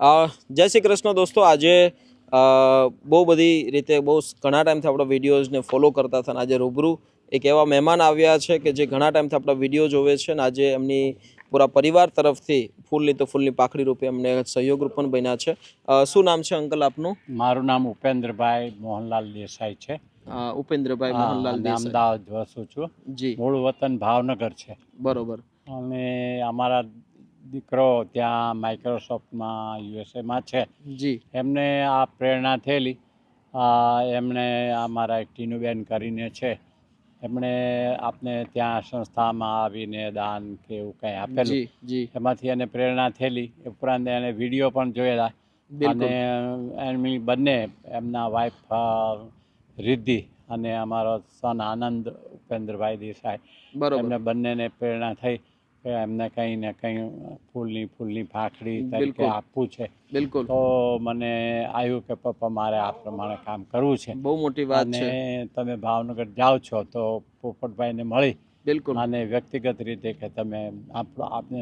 જય શ્રી કૃષ્ણ દોસ્તો. આજે બહુ બધી રીતે ઘણા ટાઈમથી આપણા વિડીયોઝને ફોલો કરતા હતા અને આજે રૂબરૂ એક એવા મહેમાન આવ્યા છે કે જે ઘણા ટાઈમથી આપણા વિડીયો જોવે છે અને આજે એમની પૂરા પરિવાર તરફથી ફૂલની તો ફૂલની પાખડી રૂપે અમને સહયોગરૂપ પણ બન્યા છે. શું નામ છે અંકલ આપનું? મારું નામ ઉપેન્દ્રભાઈ મોહનલાલ દેસાઈ છે. ઉપેન્દ્રભાઈ મોહનલાલ દેસાઈ. અમદાવાદ વસું છું. જી. મૂળ વતન ભાવનગર છે. બરોબર. અને અમારા દીકરો ત્યાં માઇક્રોસોફ્ટમાં યુએસએમાં છે. જી. એમને આ પ્રેરણા થયેલી. એમણે અમારા એક ટીનુબેન કરીને છે, એમણે આપને ત્યાં સંસ્થામાં આવીને દાન કે એવું કંઈ આપેલું. એમાંથી એને પ્રેરણા થયેલી. ઉપરાંત એને વિડીયો પણ જોયેલા અને એમની બંને એમના વાઈફ રિદ્ધિ અને અમારો સન આનંદ ઉપેન્દ્રભાઈ દેસાઈ, એમને બંનેને પ્રેરણા થઈ કે એમને કંઈ ને કંઈ ફૂલની પાખડી તરીકે આપવું છે. બિલકુલ. તો મને આવ્યું કે પપ્પા મારે આ પ્રમાણે કામ કરવું છે. બહુ મોટી વાત છે. અને તમે ભાવનગર જાઓ છો તો પોપટભાઈને મળી બિલકુલ અને વ્યક્તિગત રીતે કે તમે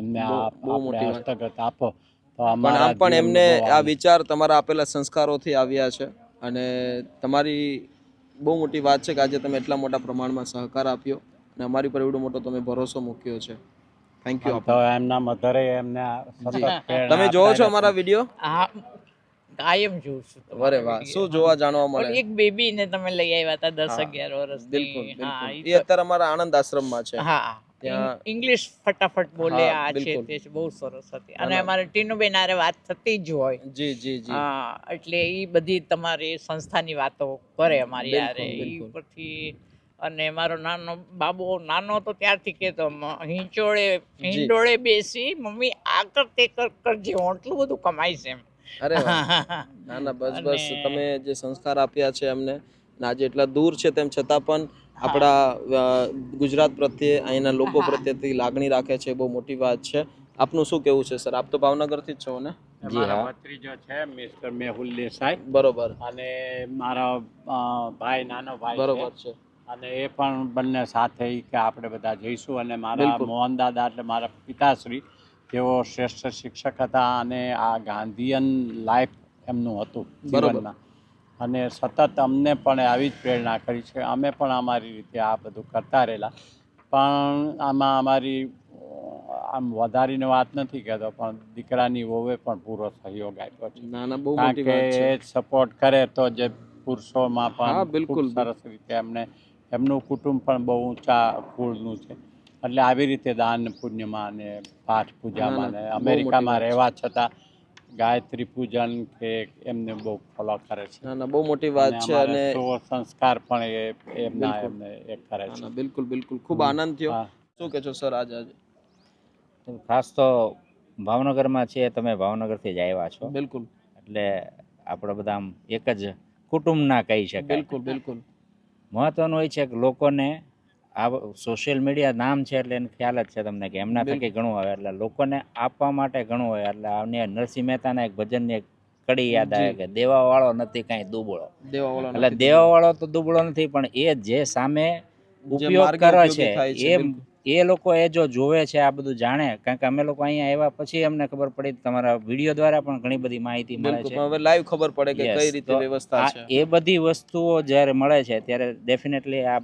એમને આપણે હસ્તગત આપો તો અમારા પણ એમને આ વિચાર તમારા આપેલા સંસ્કારોથી આવ્યા છે અને તમારી બહુ મોટી વાત છે કે આજે તમે એટલા મોટા પ્રમાણમાં સહકાર આપ્યો અને અમારી પર એવડો મોટો તમે ભરોસો મૂક્યો છે. Thank you. તો એમના મધરે એમને તમે જોવો છો અમારા વિડીયો? હા, કાયમ જોઉં છું. અરે વાહ, શું જોવા જાણવા મળે? એક બેબી ને તમે લઈ આવ્યા હતા 10-11 વર્ષ. બિલકુલ બિલકુલ. એ અત્યારે અમારા આનંદ આશ્રમમાં છે. હા, ઇંગ્લિશ ફટાફટ બોલે આ છે તે છે, બહુ સરસ હતી. અને અમારે ટીનુબેન આરે વાત થતી જ હોય. જી જી જી. હા, એટલે એ બધી તમારી સંસ્થાની વાતો કરે અમારી યારે. એ પરથી અને મારો નાનો બાબો નાનો તો ત્યારથી કહેતો હિંડોળે બેસી મમ્મી આ કર તે કરજે, આટલું બધું કમાઈશ એમ. અરે ના ના, બસ બસ. તમે જે સંસ્કાર આપ્યા છે એમને, આજે એટલા દૂર છે તેમ છતાં પણ આપણા ગુજરાત પ્રત્યે અહીંના લોકો પ્રત્યેથી લાગણી રાખે છે. બહુ મોટી વાત છે. આપનું શું કેવું છે સર? આપ તો ભાવનગરથી જ છો ને? મારા ભત્રીજો છે મિસ્ટર મેહુલ દેસાઈ. બરોબર. અને મારા ભાઈ, નાનો ભાઈ બરોબર છે. અને એ પણ બંને સાથે કે આપણે બધા જઈશું. અને મારા મોહનદાદા એટલે મારા પિતાશ્રી, તેઓ શ્રેષ્ઠ શિક્ષક હતા અને આ ગાંધીયન લાઈફ એમનું હતું જીવનમાં. અને સતત અમને પણ આવી જ પ્રેરણા કરી છે. અમે પણ અમારી રીતે આ બધું કરતા રહેલા. પણ આમાં અમારી આમ વધારીને વાત નથી કહેતો, પણ દીકરાની વહુએ પણ પૂરો સહયોગ આપ્યો છે. કારણ કે એ સપોર્ટ કરે તો જે પુરુષોમાં પણ બિલકુલ સરસ રીતે એમનું કુટુંબ પણ બહુ ઊંચા કુળનું છે. એટલે આવી રીતે દાન પુણ્યમાં અને પાઠ પૂજામાં અને અમેરિકામાં રહેવા છતાં ગાયત્રી પૂજન કે એમને બહુ ફોલો કરે છે. બહુ મોટી વાત છે. અને સંસ્કાર પણ એમના એમને એ કરે છે. બિલકુલ બિલકુલ. ખૂબ આનંદ થયો. શું કહો છો સર? આજે ખાસ તો ભાવનગરમાં છે, તમે ભાવનગરથી જ આવ્યા છો. બિલકુલ. એટલે આપણે બધા આમ એક જ કુટુંબના કહી શકાય. બિલકુલ બિલકુલ. મહત્વનું એ છે કે લોકોને આ સોશિયલ મીડિયા નામ છે એટલે એને ખ્યાલ જ છે તમને કે એમના થકી ઘણું આવે, એટલે લોકોને આપવા માટે ઘણું હોય. એટલે આને નરસિંહ મહેતાના એક ભજનની એક કડી યાદ આવે કે દેવાવાળો નથી કાંઈ દુબળો. એટલે દેવાવાળો તો દુબળો નથી, પણ એ જે સામે ઉપયોગ કરે છે એ લોકો એ જો જોવે છે, આ બધું જાણે. કારણ કે અમે લોકો અહીંયા આવ્યા પછી અમને ખબર પડી, તમારા વિડીયો દ્વારા પણ ઘણી બધી માહિતી મળે છે. હવે લાઈવ ખબર પડે કે કઈ રીતે વ્યવસ્થા છે. એ બધી વસ્તુઓ જ્યારે મળે છે ત્યારે ડેફિનેટલી આ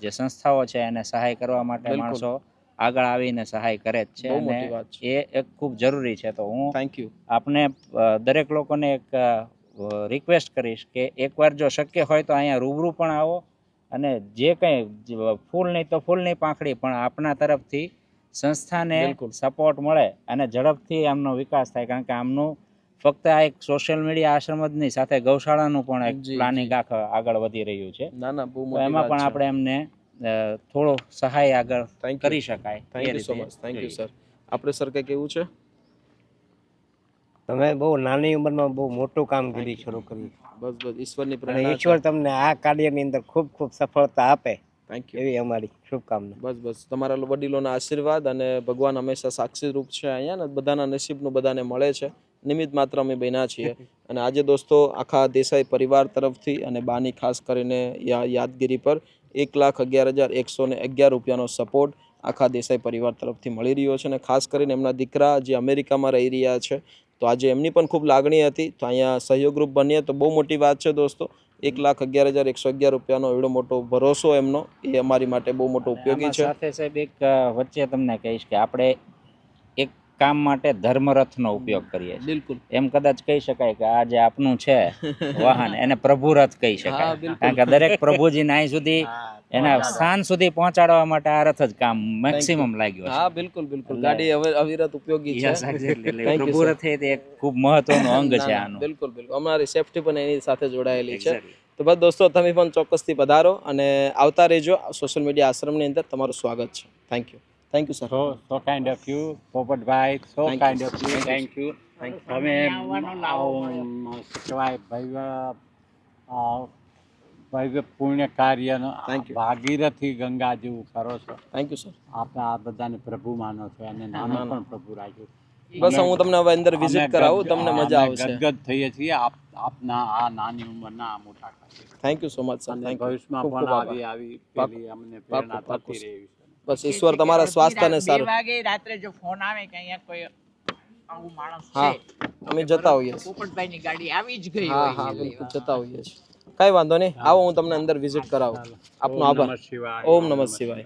જે સંસ્થાઓ છે એને સહાય કરવા માટે માણસો આગળ આવીને સહાય કરે જ છે અને એ એક ખૂબ જરૂરી છે. તો હું આપને દરેક લોકોને એક રિક્વેસ્ટ કરીશ કે એકવાર જો શક્ય હોય તો અહીંયા રૂબરૂ પણ આવો અને જે કંઈ ફૂલની તો ફૂલની પાંખડી પણ આપણા તરફથી સંસ્થાને સપોર્ટ મળે અને ઝડપથી આમનો વિકાસ થાય. કારણ કે આમનું ફક્ત આ એક સોશિયલ મીડિયા આશ્રમ જ નહીં, સાથે ગૌશાળાનું પણ એક પ્લાનિંગ આગળ વધી રહ્યું છે. એમાં પણ આપણે એમને થોડો સહાય આગળ કરી શકાય. Thank you so much. Thank you sir. આપણે સર કંઈ કેવું છે? તમે બહુ નાની ઉંમરમાં બહુ મોટું કામગીરી શરૂ કરી. બસ બસ, ઈશ્વરની પ્રેરણા. ઈશ્વર તમને આ કાર્યની અંદર ખૂબ ખૂબ સફળતા આપે એવી અમારી શુભકામના. બસ બસ, તમારા વડીલોના આશીર્વાદ અને ભગવાન હંમેશા સાક્ષી રૂપ છે અહીંયા ને બધાના નસીબનું બધાને મળે છે. નિમિત્ત માત્ર અમે બન્યા છીએ. અને આજે દોસ્તો આખા દેસાઈ પરિવાર તરફથી અને બાની ખાસ કરીને યાદગીરી પર 1,11,111 રૂપિયાનો સપોર્ટ આખા દેસાઈ પરિવાર તરફથી મળી રહ્યો છે. અને ખાસ કરીને એમના દીકરા જે અમેરિકામાં રહી રહ્યા છે તો આજે એમની પણ ખૂબ લાગણી હતી, તો અહીંયા સહયોગરૂપ બનીએ તો બહુ મોટી વાત છે દોસ્તો. 1,11,111 રૂપિયાનો એવડો મોટો ભરોસો એમનો, એ અમારી માટે બહુ મોટો ઉપયોગી છે. સાથે સાહેબ એક વચ્ચે તમને કહીશ કે આપણે એક કામ માટે ધર્મરથનો ઉપયોગ કરીએ છીએ. બિલકુલ. એમ કદાચ કહી શકાય કે આ જે આપનું છે વાહન એને પ્રભુ રથ કહી શકાય, કારણ કે દરેક પ્રભુજીને અહીં સુધી એના સ્થાન સુધી પહોંચાડવા માટે આ રથ જ કામ મેક્સિમમ લાગ્યો છે. હા બિલકુલ બિલકુલ, ગાડી અવિરત ઉપયોગી છે. પ્રભુ રથ એ એક ખૂબ મહત્વનું અંગ છે આનું. બિલકુલ બિલકુલ, અમારી સેફટી પણ એની સાથે જોડાયેલી છે. તો બસ દોસ્તો, તમે પણ ચોક્કસથી પધારો અને આવતા રહેજો. સોશિયલ મીડિયા આશ્રમની અંદર તમારું સ્વાગત છે. Thank you sir. so kind of you, Popatbhai, so kind of you, thank you. તમે કહેવાય ભવ્ય પુણ્ય કાર્યનો ભાગીરથી ગંગા જેવું કરો છો. Thank you sir. આપણે આ બધાને પ્રભુ માનો છો અને નાનો પણ પ્રભુ રાખ્યું. બસ હું તમને હવે અંદર વિઝિટ કરાવું, તમને મજા આવશે. ગદગદ થઈએ છીએ આપના આ નાની ઉંમરના આ મોટા કાર્ય. Thank you so much sir. Thank you. ભવિષ્યમાં પણ આવી પેલી અમને પ્રેરણા થતી રહેવી છે. બસ ઈશ્વર તમારા સ્વાસ્થ્યને 2 સારું. વાગે રાત્રે જો ફોન આવે કે અહીંયા કોઈ આવું માણસ હા, છે, અમે જતા હોઈએ છીએ. પોપટભાઈની ગાડી આવી જ ગઈ હા હોય. હા બિલકુલ, જતા હોઈએ છીએ. કઈ વાંધો નહીં, આવો હું તમને અંદર વિઝિટ કરાવું. આપનો આભાર. નમઃ શિવાય. ઓમ નમઃ શિવાય.